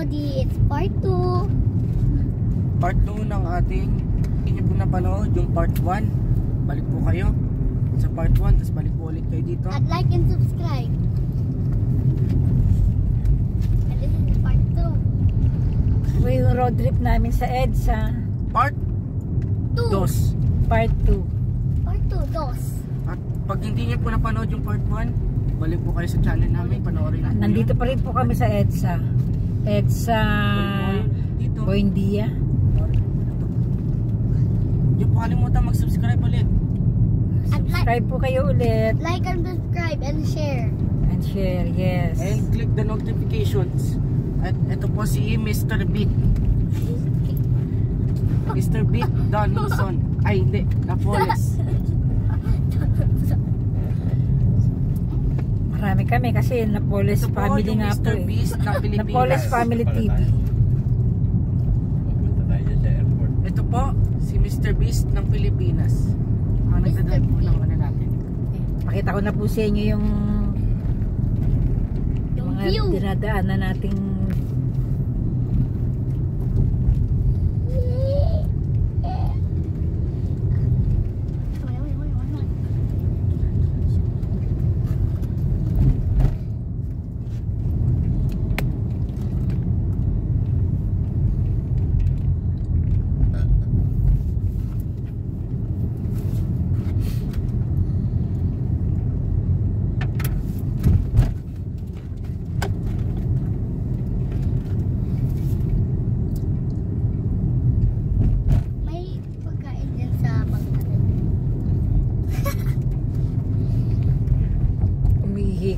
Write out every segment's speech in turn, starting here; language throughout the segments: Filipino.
everybody, it's part 2. Part 2 ng ating hindi po napanood yung part 1. Balik po kayo sa part 1, tapos balik po ulit kayo dito. At like and subscribe. And this is part 2. Yung road trip namin sa EDSA. Part 2. 2. Part 2. Part 2, dos. At pag hindi niyo po napanood yung part 1, balik po kayo sa channel namin, panoorin natin. Nandito pa rin po kami sa EDSA. EDSA dito. Buendia. Hindi po kalimutan mag-subscribe ulit. Subscribe po kayo ulit. Like and subscribe and share. And share, yes. And click the notifications. At ito po si Mr. Beat. Mr. Beat Donaldson. Ay hindi, Napoles. Marami kami kasi Napoles Ito po family yung nga po Mr. eh. Beast ng Pilipinas. Napoles Family TV. Pupunta tayo sa airport. Ito po si Mr. Beast ng Pilipinas. Ang nagdadaan po ng ano natin. Pakita ko na po sa inyo yung mga view. dinadaanan nating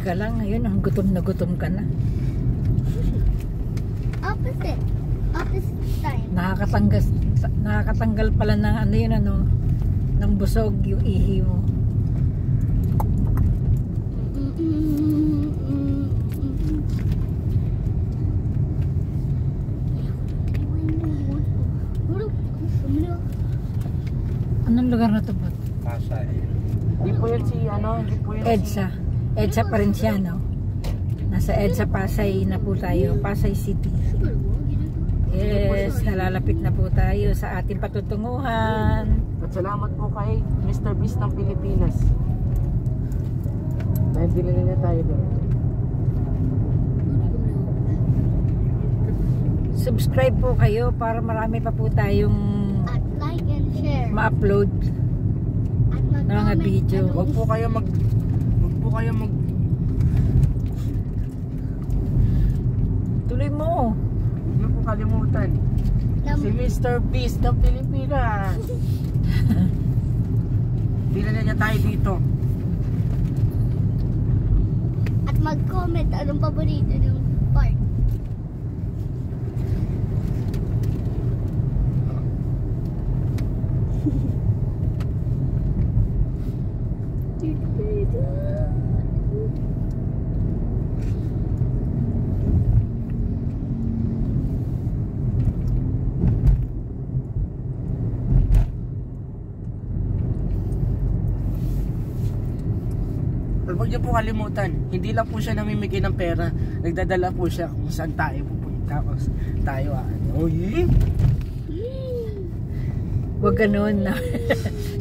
ka lang ngayon, gutom na gutom ka na. Opposite time. Nakakatanggal pala ng ano yun, ng busog yung ihi mo. Anong lugar na to ba? Pasay. Hindi po yan si hindi po yan EDSA. EDSA pa rin siya, no? Nasa EDSA Pasay na po tayo. Pasay City. Yes, nalalapit na po tayo sa ating patutunguhan. At salamat po kay Mr. Beast ng Pilipinas. Dahil dinala niya tayo doon. Subscribe po kayo para marami pa po tayong At like and share. ma-upload At ng mga video. Huwag po kayo mag Tuloy mo. Huwag niyo po kalimutan. Si Mr. Beast ng Pilipinas. Dinala niya tayo dito. At mag-comment anong paborito ng part. Huwag niyo po kalimutan, hindi lang po siya namimigay ng pera, nagdadala po siya kung saan tayo pupunta, kung tayo Huwag ganun na.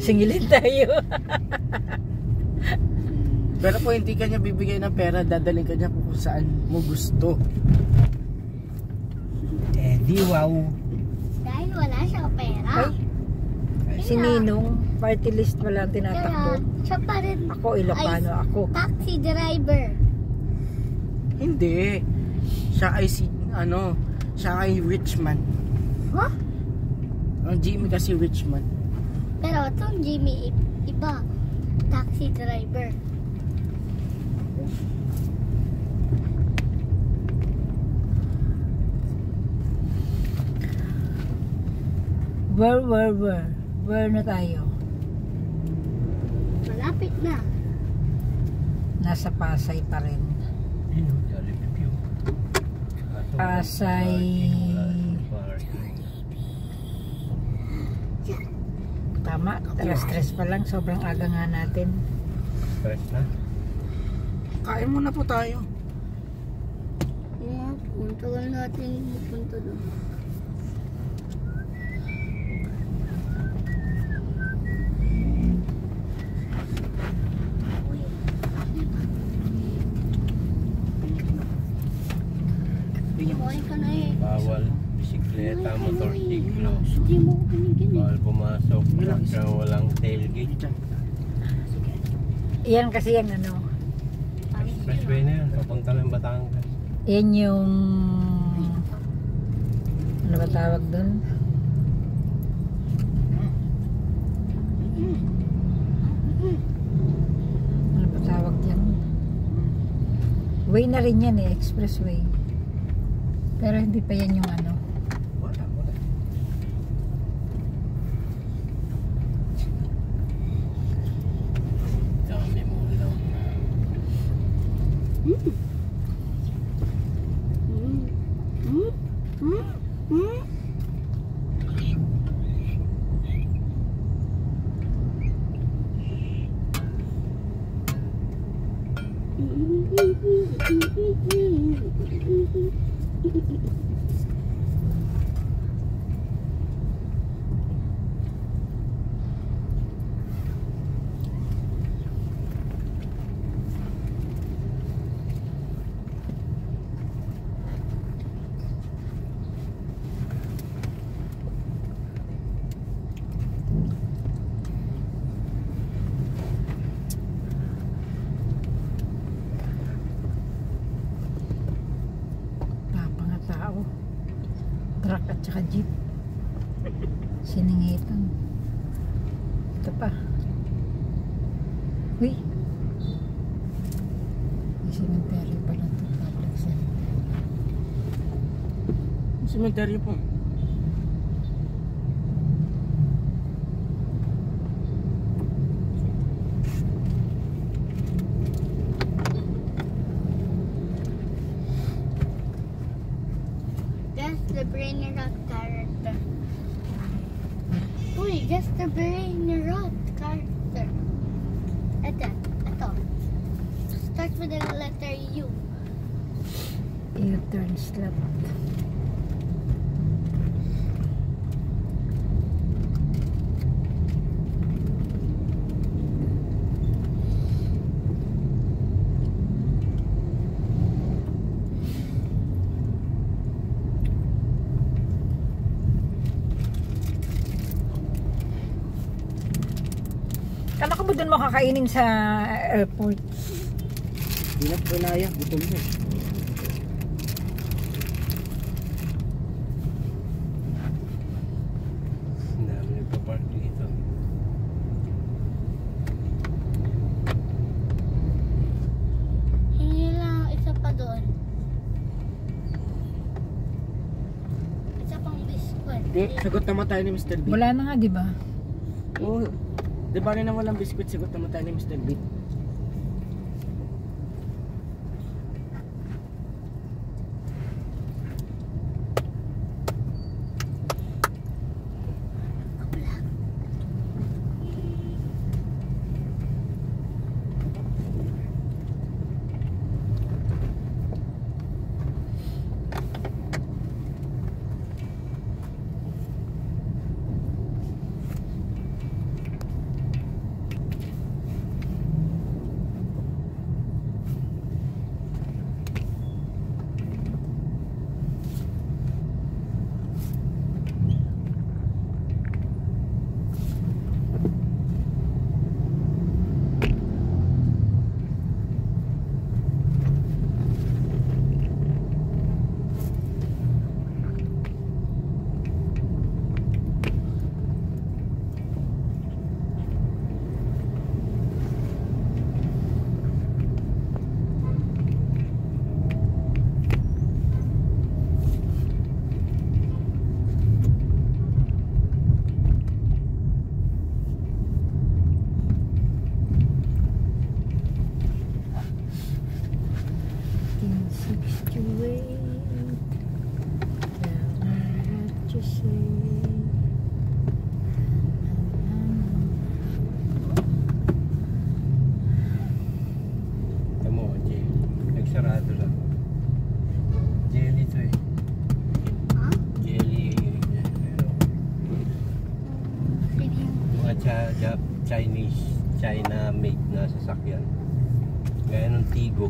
Singilin tayo. Pero po hindi kanya bibigay ng pera, dadalhin kanya kung saan mo gusto. Di wow. Dahil wala siyang pera. Ay, si Ninong, party list pala ang tinatakbo. Kaya siya pa rin Ako, Ilocano ako. taxi driver. Hindi. Siya ay siya ay rich man. Huh? Ang Jimmy kasi rich man. Pero itong Jimmy iba. Taxi driver. Where na tayo? Malapit na. Nasa Pasay pa rin. Pasay. Tama, stress pa lang. Sobrang aga nga natin. Stress na. Kain muna po tayo. Yeah po. Ang tagal natin pupunta doon. Kumain ka na eh. Bawal bisikleta, motorsiklo. Hindi mo ko binigyan eh. Bawal pumasok hanggang walang tailgate. Yan kasi yung ano, Expressway na yan, papunta ng Batangas. yan yung, ano ba tawag doon? Ano ba tawag dyan? Way na rin yan eh, expressway. Pero hindi pa yan yung ano. Wala. Dami mo lang. Papa nga tao. Truck at saka jeep. Siningitan. Ito pa. Uy. May cemetery pala ito. Public cemetery. Cemetery po. That's the brain rot character. Uy, that's the brain rot character. Ito. Start with the letter U. U-turn slot. Kala ko ba doon makakainin sa airport? Hindi na po inaya. Gutom na. Ang dami nagpa-park dito. Hingi lang isa pa doon. Isa pang biscuit. Di, sagot naman tayo ni Mr. B. Wala na nga, di ba? Oo. Di ba rin na walang biskuit, sagot naman tayo ni Mr. B. Chinese, China-made na sasakyan. Gaya ng Tigo.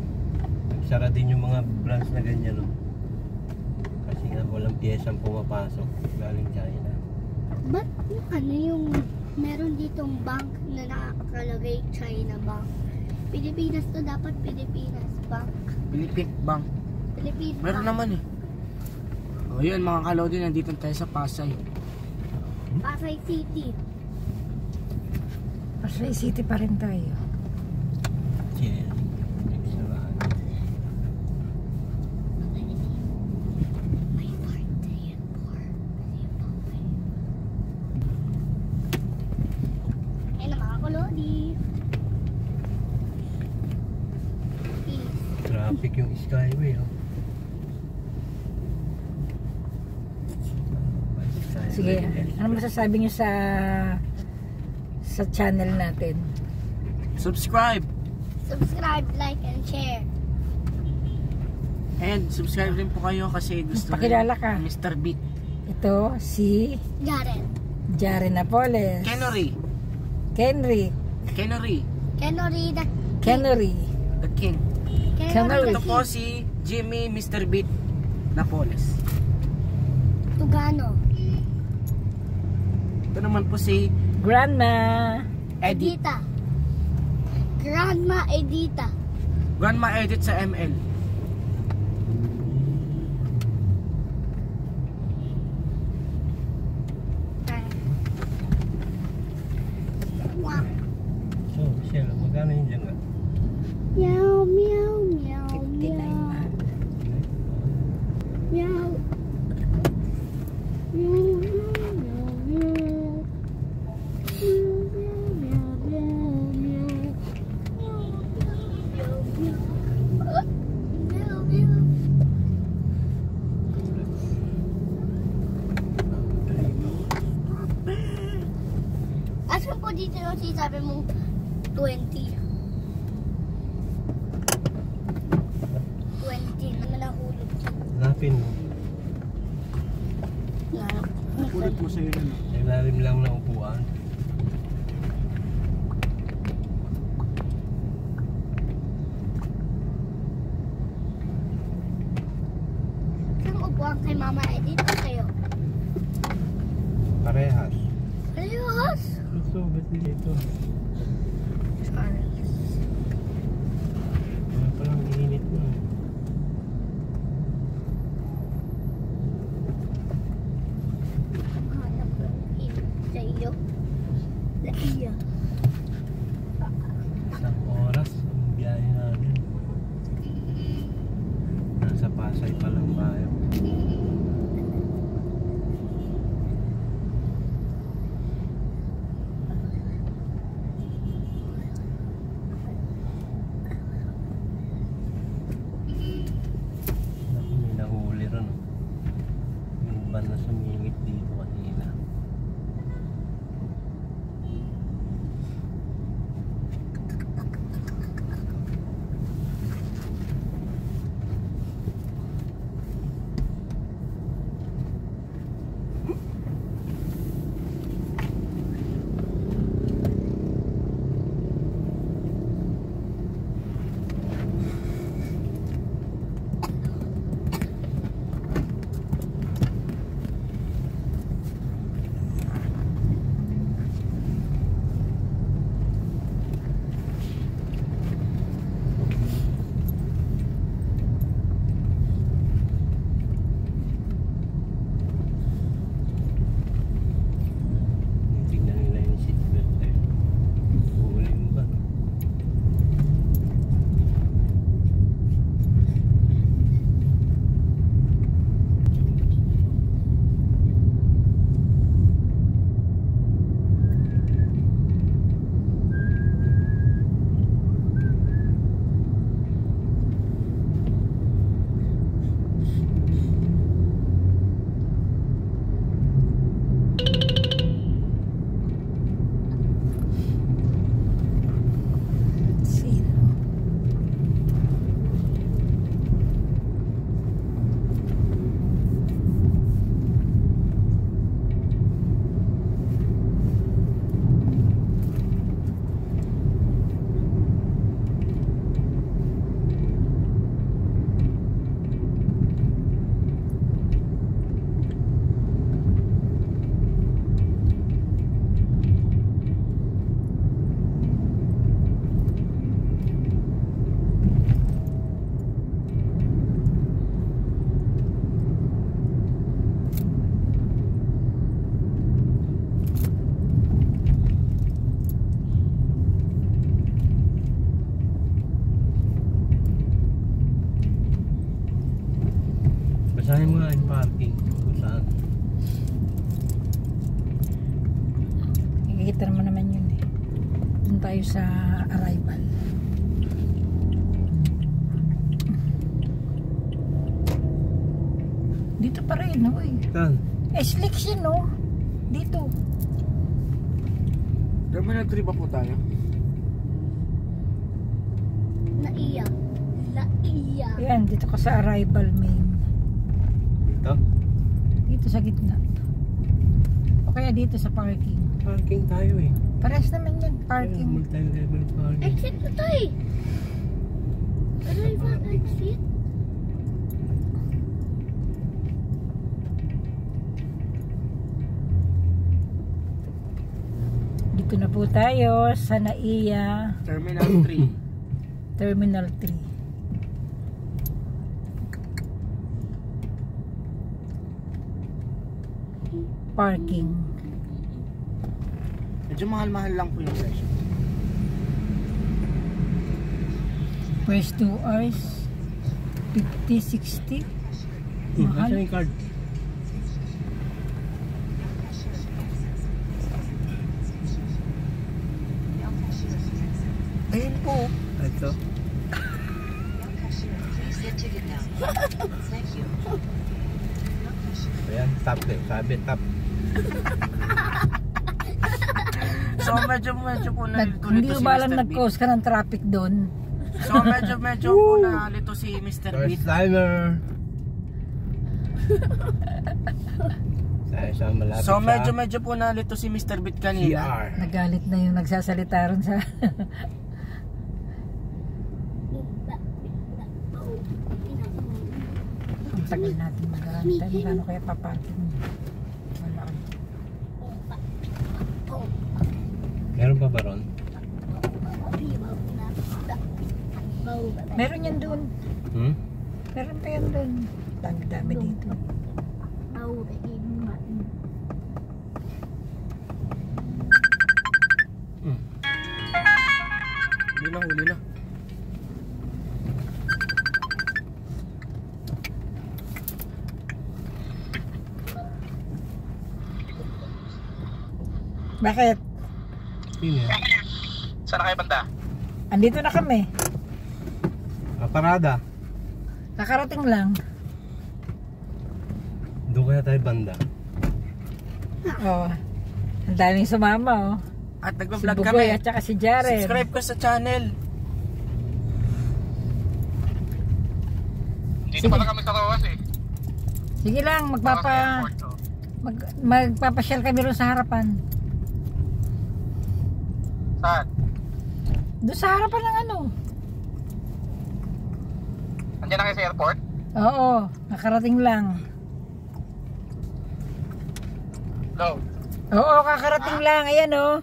Nagsara din yung mga brands na ganyan, no? Kasi nga walang piyesang pumapasok galing China. Ba't ano yung meron ditong bank na nakakalagay China Bank? Pilipinas to, dapat Pilipinas Bank. Philippine Bank. Philippine Meron Bank. naman eh. O yun mga kalodi, nandito tayo sa Pasay. Pasay City. Pasay City pa rin tayo. Cherry. Nagsaraan. May birthday at 4. Ayun na mga kalodi. Traffic yung Skyway, oh. Sige, ano masasabi niyo sa channel natin? Subscribe! Subscribe, like, and share. And subscribe rin po kayo kasi gusto Pakilala ka. rin Mr. Beat. Ito si Jaren. Jaren Napoles. Kennery. Kenry. Kennery. Kenori the Kenry. The King. Kenori. Ito po si Jimmy Mr. Beat Napoles. Tugano. Ito naman po si Grandma. Edit. Edita. Grandma Edita. Grandma Edit sa ML. Wow. So, Michelle, magkano yung dyan ka? Meow, meow, meow, 59 meow. man. Meow. Meow, meow, meow, meow. Meow, meow, meow, meow. Meow, meow, meow. Meow, meow. Asan po dito yung sinasabi mong 20? 20 na nahulog siya. Hanapin mo. Ulit mo sa'yo yun. Sa ilalim lang ng upuan. Saan upuan kay Mama Edith o sa'yo? Parehas. Ayos! Gusto, ba't dito? Wala palang init mo. Hanap ko sa iyo. Sa iyo. Isang oras ang biyahe natin. Nasa Pasay pa lang tayo. Naku, may nahuli ron. Oh. Yung van na sumingit dito kanina. yung parking kung saan. Nakikita mo naman yun eh. Doon tayo sa arrival. Dito pa rin, no? Saan? Slicks yun, no? Dito. Terminal 3 ba po tayo? Naiya. Naiya. Yan, dito ka sa arrival main. Dito? Dito sa gitna. O kaya dito sa parking. Parking tayo eh. Pares naman yan, parking. Multi-level parking. Exit na tayo. Arrival exit. Dito na po tayo sa Naiya Terminal 3. Terminal 3. Parking. Medyo mahal-mahal lang po yung presyo. First 2 hours 50, 60. Mahal. Nasaan yung card? Ayun po. Ito. Ayan, tap eh. Sabi tap. So medyo po nalito Hindi si ko ba alam Mr. Beat. nag-cause ka ng traffic doon? So medyo po nalito si Mr. Beat. First timer. Sa malapit So medyo po nalito si Mr. Beat kanina. CR. Nagalit na yung nagsasalita ron sa ang tagal natin mag-aantay. Magkano kaya paparking? Wala. Meron pa ba ron? Meron yan doon. Hmm? Meron pa yan doon. Dami-dami dito. Huli na. Bakit? Sino yan? Saan na kayo banda? Andito na kami. Parada. Kakarating lang. Doon kaya tayo banda. Oh. Ang daming sumama, oh. At Si nagbablog Bugoy kami. at saka si Jared. Subscribe ko sa channel. Dito pala kami sa Roas eh. Sige lang, magpapasyal kami ron sa harapan. Saan? Doon sa harapan ng ano. Andiyan na kayo sa airport? Oo, nakarating lang. Hello? Oo, kakarating lang. Ayan, oh.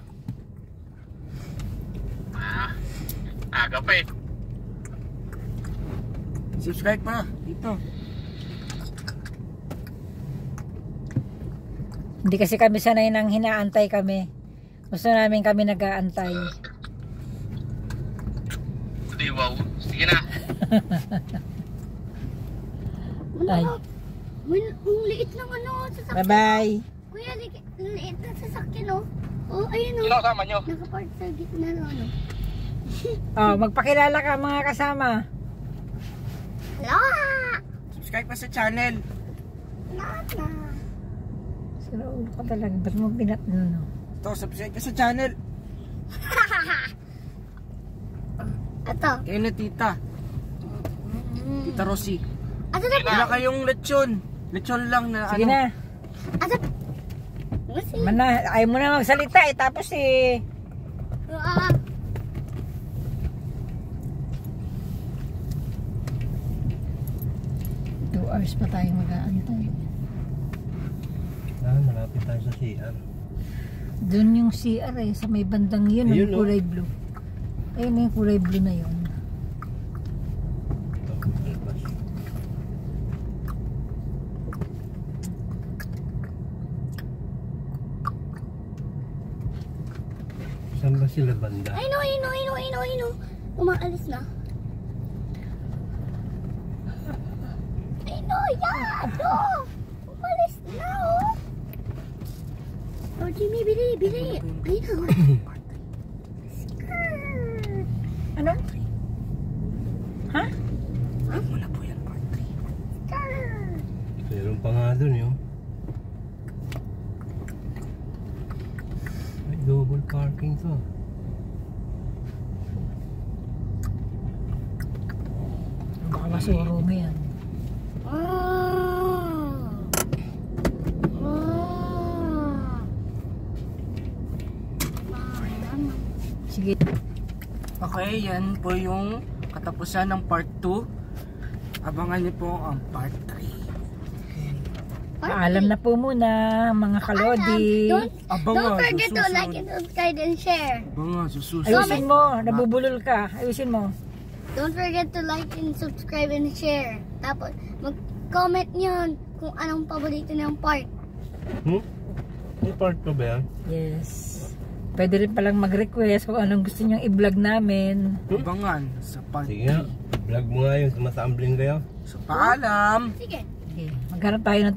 Aga pa eh. Subscribe pa dito. Hindi kasi kami sanay nang hinaantay kami. Gusto namin kami nag-aantay. Di wow. Sige na. Ay. Ang liit ng ano, sasakyan. Bye-bye. Kuya, liit ng sasakyan, oh. Oh, ayun, oh. Sino kasama nyo? Nakapark sa gitna, ano. Oh, magpakilala ka mga kasama. Hello! Subscribe pa sa channel. Nana! Sira ulo ka talaga. Ba't mo binat no? Ito, subscribe ka sa channel. Ito. Kayo na tita. Tita Rosie. Ato na Wala kayong lechon. Lechon lang na Sige ano. na. Ato. Kasi. Man na, ayaw mo na magsalita eh. Tapos eh. 2 hours pa tayo mag-aantay. Malapit tayo sa CR. Doon yung CR eh. Sa may bandang yun. Ayun, Yung oh. kulay blue. Ayun yung kulay blue na yun. Saan ba sila banda? Ay no. Umaalis na. Ay no, yeah! No! Jimmy, bili, bili. Ayun na. Ano? Ha? Ano na po yan, part 3. Meron pa nga dun yun. Ay, double parking to. Baka masuro mo yan. Sige. Okay, yan po yung katapusan ng part 2. Abangan niyo po ang part 3. Paalam na po muna mga kalodi. Don't forget to like and subscribe and share. Abangan, susunod. Ayusin mo, nabubulol ka. Ayusin mo. Don't forget to like and subscribe and share. Tapos, mag-comment nyo kung anong paborito niyong part. May part pa ba yan? Yes. Pwede rin palang mag-request kung anong gusto nyong i-vlog namin. Abangan sa part 3. Sige nga, vlog mo nga yun, sumasambling kayo. So, paalam! Sige. Okay. Maghanap tayo ng